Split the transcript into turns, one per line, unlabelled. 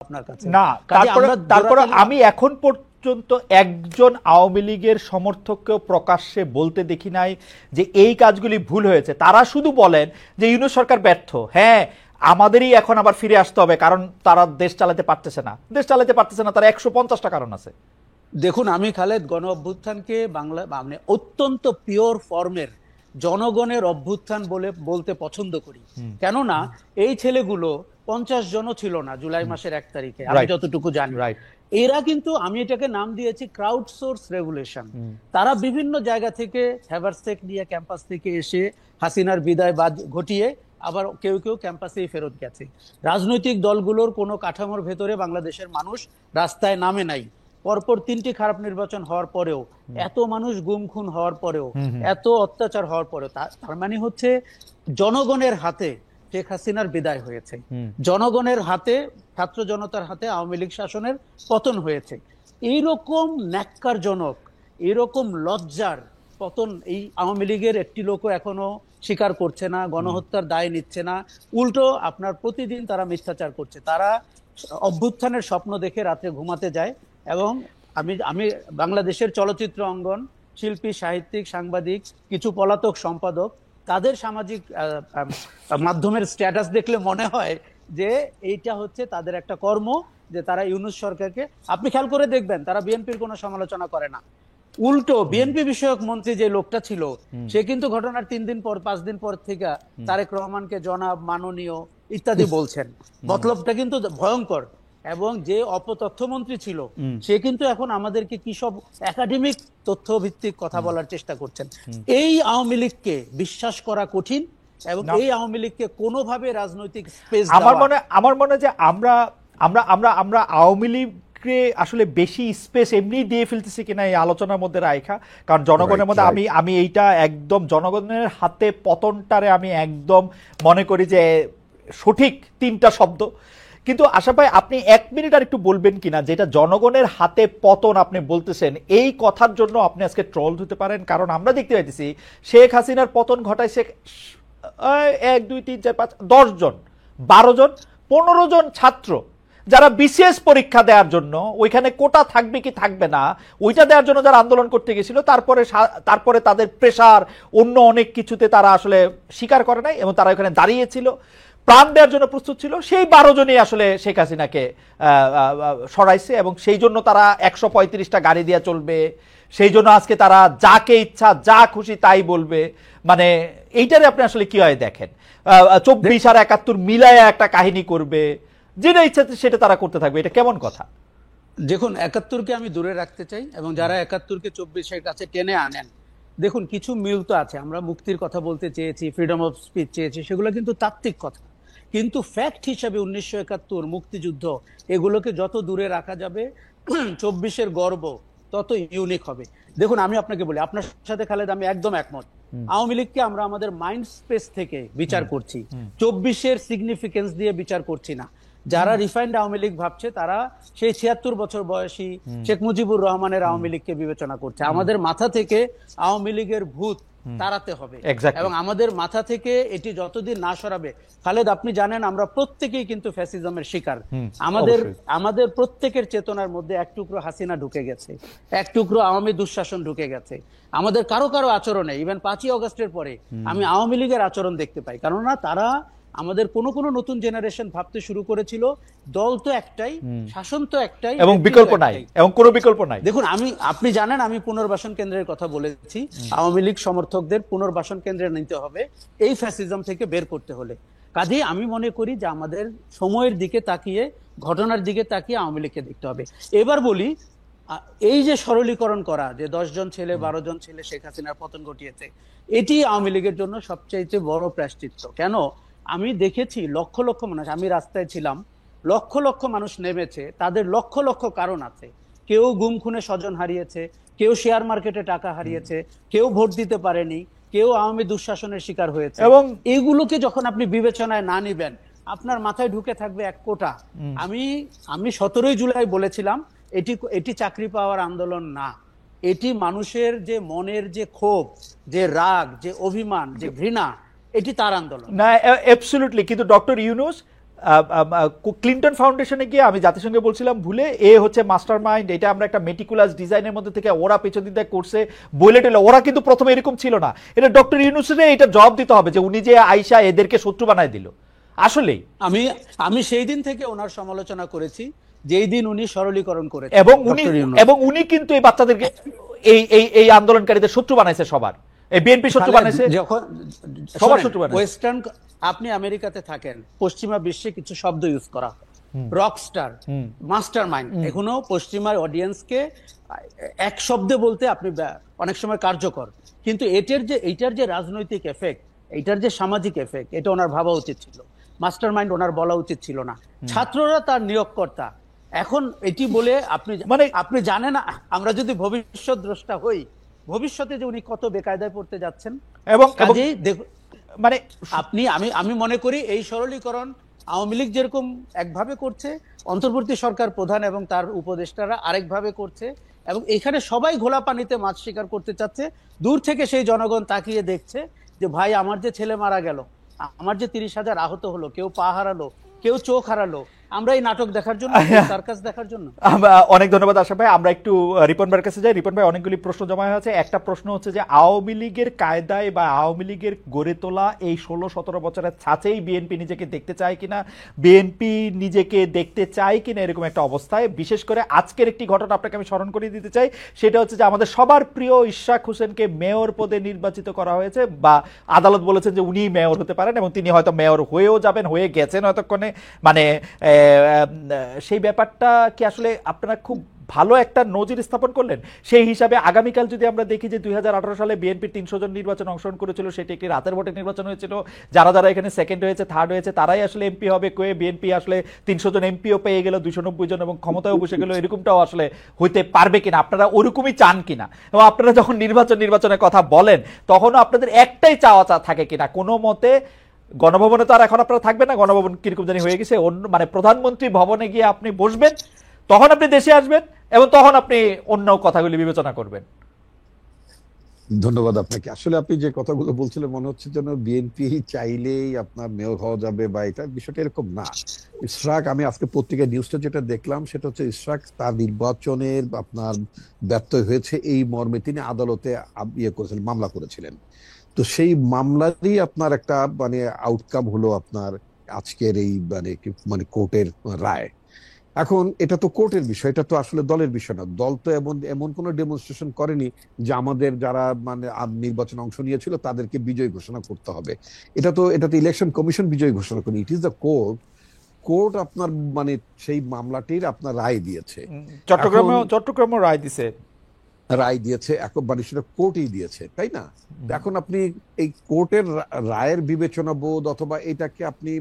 আপনার কাছে
না, তারপরে আমি এখন পর্যন্ত একজন আওয়ামী লীগের সমর্থককেও প্রকাশ্যে বলতে দেখি নাই যে এই কাজগুলি ভুল হয়েছে। তারা শুধু বলেন যে ইউনূস সরকার ব্যর্থ, হ্যাঁ আমাদেরই এখন আবার ফিরে আসতে হবে কারণ তারা দেশ চালাতে পারতেছে না, তারা 150টা কারণ আছে।
দেখুন, আমি খালেদ গণ অভ্যুত্থানকে বাংলা মানে অত্যন্ত পিওর ফর্মের জনগণের অভ্যুত্থান বলতে পছন্দ করি। কেননা এই ছেলেগুলো 50 জনও ছিল না জুলাই মাসের 1 তারিখে, আমি যতটুকু জানি। এরা কিন্তু, আমি এটাকে নাম দিয়েছি ক্রাউড সোর্স রেভুলেশন। তারা বিভিন্ন জায়গা থেকে হ্যাভারসেক নিয়ে ক্যাম্পাস থেকে এসে হাসিনার বিদায় ঘটিয়ে আবার কেউ কেউ ক্যাম্পাসেই ফেরত গেছে। রাজনৈতিক দলগুলোর কোনো কাঠামোর ভেতরে বাংলাদেশের মানুষ রাস্তায় নামে নাই। পরপর 3টি খারাপ নির্বাচন হওয়ার পরেও, এত মানুষ গুম খুন হওয়ার পরেও, এত অত্যাচার হওয়ার পরেও, তার মানে হচ্ছে জনগণের হাতে শেখ হাসিনার বিদায় হয়েছে, জনগণের হাতে, ছাত্র জনতার হাতে আওয়ামী লীগ শাসনের পতন হয়েছে। এইরকম ন্যাক্কারজনক, এরকম লজ্জার পতন এই আওয়ামী লীগের একটি লোকও এখনো স্বীকার করছে না, গণহত্যার দায় নিচ্ছে না। উল্টো আপনার প্রতিদিন তারা মিথ্যাচার করছে। তারা অভ্যুত্থানের স্বপ্ন দেখে রাতে ঘুমাতে যায়। এবং আমি বাংলাদেশের চলচ্চিত্র অঙ্গন, শিল্পী, সাহিত্যিক, সাংবাদিক, কিছু পলাতক সম্পাদক, তাদের সামাজিক মাধ্যমের স্ট্যাটাস দেখলে মনে হয় যে এইটা হচ্ছে তাদের একটা কর্ম, যে তারা ইউনূস সরকারকে, আপনি খেয়াল করে দেখবেন তারা বিএনপির কোনো সমালোচনা করে না। উল্টো বিএনপি বিষয়ক মন্ত্রী যে লোকটা ছিল, সে কিন্তু ঘটনার 3 দিন পর 5 দিন পর থেকে তারেক রহমানকে জনাব, মাননীয় ইত্যাদি বলছেন। মতলবটা কিন্তু ভয়ঙ্কর। এবং যে অপতথ্যমন্ত্রী ছিল, সে কিন্তু এখন আমাদেরকে কি সব একাডেমিক তথ্য ভিত্তিক কথা বলার চেষ্টা করছেন। এই আওয়ামী লীগকে বিশ্বাস করা কঠিন, এবং এই আওয়ামী লীগকে কোনোভাবে রাজনৈতিক স্পেস,
আমার মনে যে আমরা আমরা আমরা আমরা আওয়ামী লীগকে আসলে বেশি স্পেস এমনি দিয়ে ফেলতেছি কিনা এই আলোচনার মধ্যে রাখা। কারণ জনগণের মধ্যে আমি এইটা একদম জনগণের হাতে পতনটারে আমি একদম মনে করি যে সঠিক 3টা শব্দ। কিন্তু আশা ভাই, আপনি 1 মিনিট আর একটু বলবেন কিনা, যেটা জনগণের হাতে পতন আপনি বলতেছেন, এই কথার জন্য আপনি আজকে ট্রল হতে পারেন। কারণ আমরা দেখতে পাইতেছি শেখ হাসিনার পতন ঘটাইছে 1 2 3 4 5 10 জন, 12 জন, 15 জন ছাত্র, যারা বিসিএস পরীক্ষা দেওয়ার জন্য, ওইখানে কোটা থাকবে কি থাকবে না ওইটা দেওয়ার জন্য যারা আন্দোলন করতে গেছিল, তারপরে তাদের প্রেশার অন্য অনেক কিছুতে তারা আসলে স্বীকার করে নাই এবং তারা ওখানে দাঁড়িয়েছিল, প্রাণ দেওয়ার জন্য প্রস্তুত ছিল। সেই 12 জনই আসলে শেখ হাসিনাকে সরাইছে এবং সেই জন্য তারা 135টা গাড়ি দিয়ে চলবে, সেই জন্য আজকে তারা যাকে ইচ্ছা যা খুশি তাই বলবে। মানে এইটারে আপনি আসলে কি হয় দেখেন, 24 আর 71 মিলায় একটা কাহিনী করবে, যেটা ইচ্ছা সেটা তারা করতে থাকবে। এটা কেমন কথা?
দেখুন, 71কে আমি দূরে রাখতে চাই, এবং যারা 71কে 24-এর কাছে টেনে আনেন, দেখুন কিছু মিল তো আছে। আমরা মুক্তির কথা বলতে চেয়েছি, ফ্রিডম অফ স্পিচ চেয়েছি, সেগুলো কিন্তু তাত্ত্বিক কথা। কিন্তু ফ্যাক্ট হিসাবে 1971 মুক্তিযুদ্ধ, এগুলোকে যত দূরে রাখা যাবে 24-এর গর্ব তত ইউনিক হবে। দেখুন, আমি আপনাকে বলি, আপনার সাথে খালেদ আমি একদম একমত। আওয়ামী লীগকে আমরা আমাদের মাইন্ড স্পেস থেকে বিচার করছি, 24-এর সিগনিফিকেন্স দিয়ে বিচার করছি না। যারা রিফাইন্ড আওয়ামী লীগ ভাবছে, তারা সেই 76 বছর বয়সী শেখ মুজিবুর রহমানের আওয়ামী লীগকে বিবেচনা করছে। আমাদের মাথা থেকে আওয়ামী লীগের ভূত তাড়াতে হবে, এবং আমাদের মাথা থেকে এটি যতদিন না সরাবে, খালেদ আপনি জানেন আমরা প্রত্যেকেই কিন্তু ফ্যাসিজমের শিকার। আমাদের প্রত্যেকের চেতনার মধ্যে এক টুকরো হাসিনা ঢুকে গেছে, এক টুকরো আওয়ামী দুঃশাসন ঢুকে গেছে। আমাদের কারো কারো আচরণে, ইভেন 5ই অগস্টের পরে আমি আওয়ামী লীগের আচরণ দেখতে পাই। কেননা তারা, আমাদের কোনো নতুন জেনারেশন ভাবতে শুরু করেছিল দল তো একটাই, শাসন তো একটাই,
এবং বিকল্প নাই, এবং কোনো বিকল্প নাই।
দেখুন, আপনি জানেন আমি পুনর্বাসন কেন্দ্রের কথা বলেছি। আওয়ামী লীগ সমর্থকদের পুনর্বাসন কেন্দ্রে নিতে হবে এই ফ্যাসিজম থেকে বের করতে হলে। কাজেই আমি মনে করি যে আমাদের সময়ের দিকে তাকিয়ে, ঘটনার দিকে তাকিয়ে আওয়ামী লীগকে দেখতে হবে। এবার বলি, এই যে সরলীকরণ করা, যে 10 জন ছেলে 12 জন ছেলে শেখ হাসিনার পতন ঘটিয়েছে, এটি আওয়ামী লীগের জন্য সবচাইতে বড় প্রায়শ্চিত্ত। কেন? আমি দেখেছি লক্ষ লক্ষ মানুষ, আমি রাস্তায় ছিলাম, লক্ষ লক্ষ মানুষ নেমেছে, তাদের লক্ষ লক্ষ কারণ আছে। কেউ গুম খুনে স্বজন হারিয়েছে, কেউ শেয়ার মার্কেটে টাকা হারিয়েছে, কেউ ভোট দিতে পারেনি, কেউ আওয়ামী দুঃশাসনের শিকার হয়েছে। এবং এগুলোকে যখন আপনি বিবেচনায় না নিবেন, আপনার মাথায় ঢুকে থাকবে এক কোটা। আমি 17ই জুলাই বলেছিলাম, এটি চাকরি পাওয়ার আন্দোলন না, এটি মানুষের যে মনের যে ক্ষোভ, যে রাগ, যে অভিমান, যে ঘৃণা, এটি তার আন্দোলন।
না, অ্যাবসলিউটলি। কিন্তু ডক্টর ইউনূস ক্লিন্টন ফাউন্ডেশনে গিয়ে আমি জাতিসংঘে বলছিলাম ভুলে এ হচ্ছে মাস্টার মাইন্ড, এটা আমরা একটা মেটিকুলাস ডিজাইনের মধ্যে থেকে ওরা পেছন দিতে করছে বলে টেলে, ওরা কিন্তু প্রথমে এরকম ছিল না। এটা ডক্টর ইউনূসের এটা জবাব দিতে হবে যে উনি যে আইসা এদেরকে শত্রু বানায় দিল। আসলেই
আমি সেই দিন থেকে ওনার সমালোচনা করেছি, যেই দিন উনি সরলীকরণ করেছেন,
এবং উনি কিন্তু এই বাচ্চাদেরকে এই আন্দোলনকারীদের শত্রু বানাইছে, সবার এই বিএনপি শত্রু বানাইছে,
যখন
সবার শত্রু বানাইছে।
ওয়েস্টার্ন, আপনি আমেরিকাতে থাকেন, পশ্চিমা বিশ্বে কিছু শব্দ ইউজ করা হয়, রকস্টার, মাস্টার মাইন্ড, এখনো পশ্চিমা অডিয়েন্সকে এক শব্দে বলতে আপনি অনেক সময় কার্যকর, কিন্তু এইটার যে রাজনৈতিক এফেক্ট, এইটার যে সামাজিক এফেক্ট, এটা ওনার ভাবা উচিত ছিল। মাস্টার মাইন্ড ওনার বলা উচিত ছিল না, ছাত্ররা তার নিয়োগকর্তা। এখন এটি বলে আপনি জানেন, আমরা যদি ভবিষ্যৎ দ্রষ্টা হই, ভবিষ্যতে যে উনি কত বেকায়দায় পড়তে যাচ্ছেন। এবং মানে আমি মনে করি এই সরলীকরণ আওয়ামী লীগ যেরকম একভাবে করছে, অন্তর্বর্তী সরকার প্রধান এবং তার উপদেষ্টারা আরেকভাবে করছে, এবং এখানে সবাই ঘোলা পানিতে মাছ শিকার করতে চাচ্ছে। দূর থেকে সেই জনগণ তাকিয়ে দেখছে যে ভাই, আমার যে ছেলে মারা গেল, আমার যে 30,000 আহত হলো, কেউ পা হারালো, কেউ চোখ হারালো, আমরা এই নাটক দেখার জন্য, সার্কাস দেখার জন্য।
অনেক ধন্যবাদ আশরাফ ভাই। আমরা একটু রিপন ভাইয়ের কাছে যাই। রিপন ভাই, অনেকগুলি প্রশ্ন জমা হয়েছে। একটা প্রশ্ন হচ্ছে যে আওয়ামী লীগের কায়দায় বা আওয়ামী লীগের গড়ে তোলা এই 16-17 বছরের ছাঁচেই বিএনপি নিজেকে দেখতে চায় কিনা, বিএনপি নিজেকে দেখতে চায় কিনা, এরকম একটা অবস্থায়। বিশেষ করে আজকের একটি ঘটনা আপনাকে আমি স্মরণ করিয়ে দিতে চাই, সেটা হচ্ছে যে আমাদের সবার প্রিয় ইশরাক হোসেনকে মেয়র পদে নির্বাচিত করা হয়েছে, বা আদালত বলেছেন যে উনি মেয়র হতে পারেন, এবং তিনি হয়তো মেয়র হয়েও যাবেন, হয়ে গেছেন এতক্ষণে। মানে সেই ব্যাপারটা কি আসলে আপনারা খুব ভালো একটা নজির স্থাপন করলেন? সেই হিসাবে আগামীকাল যদি আমরা দেখি যে 2018 সালে বিএনপি 300 জন নির্বাচন অংশগ্রহণ করেছিল, সেটি একটি রাতের ভোটে নির্বাচন হয়েছিল, যারা যারা এখানে সেকেন্ড হয়েছে, থার্ড হয়েছে, তারাই আসলে এমপি হবে, কয়ে বিএনপি আসলে 300 জন এমপিও পেয়ে গেল, 290 জন, এবং ক্ষমতায়ও বসে গেল, এরকমটাও আসলে হইতে পারবে কিনা, আপনারা ওরকমই চান কিনা? এবং আপনারা যখন নির্বাচনের কথা বলেন, তখনও আপনাদের একটাই চাওয়া থাকে কিনা কোনো মতে? গণভবনে তো আর এখন আপনারা থাকবেন না, গণভবন কিরকম জানি হয়ে গেছে, অন্য মানে প্রধানমন্ত্রী ভবনে গিয়ে আপনি বসবেন, তখন আপনি দেশে আসবেন, এবং তখন আপনি অন্য কথাগুলি বিবেচনা করবেন।
ধন্যবাদ আপনাকে। আসলে আপনি যে কথাগুলো বলছিলেন, মনে হচ্ছে যেন বিএনপি চাইলেই আপনার মেয়র হওয়া যাবে, বা এটা বিষয়টা এরকম না। ইশরাক, আমি আজকে পত্রিকায় নিউজটা যেটা দেখলাম, সেটা হচ্ছে ইশরাক তার নির্বাচনের আপনার ব্যর্থ হয়েছে এই মর্মে তিনি আদালতে করেছিলেন, মামলা করেছিলেন। তো সেই মামলারই আপনার একটা মানে আউটকাম হলো আপনার আজকের এই মানে কোর্টের রায়। এখন এটা তো কোর্টের বিষয়, এটা তো আসলে দলের বিষয় না। দল তো এমন কোনো ডেমনস্ট্রেশন করেনি যে আমাদের যারা মানে নির্বাচনে অংশ নিয়েছিল তাদেরকে বিজয়ী ঘোষণা করতে হবে। এটা তো ইলেকশন কমিশন বিজয়ী ঘোষণা করেনি, ইট ইজ দ্য কোর্ট আপনার মানে সেই মামলাটির আপনার রায় দিয়েছে।
চট্টগ্রামে রায় দিয়েছে,
মানে সেটা কোর্টই দিয়েছে, তাই না? এখন আপনি এই কোর্টের রায়ের বিবেচনা বোধ অথবা এটাকে আপনি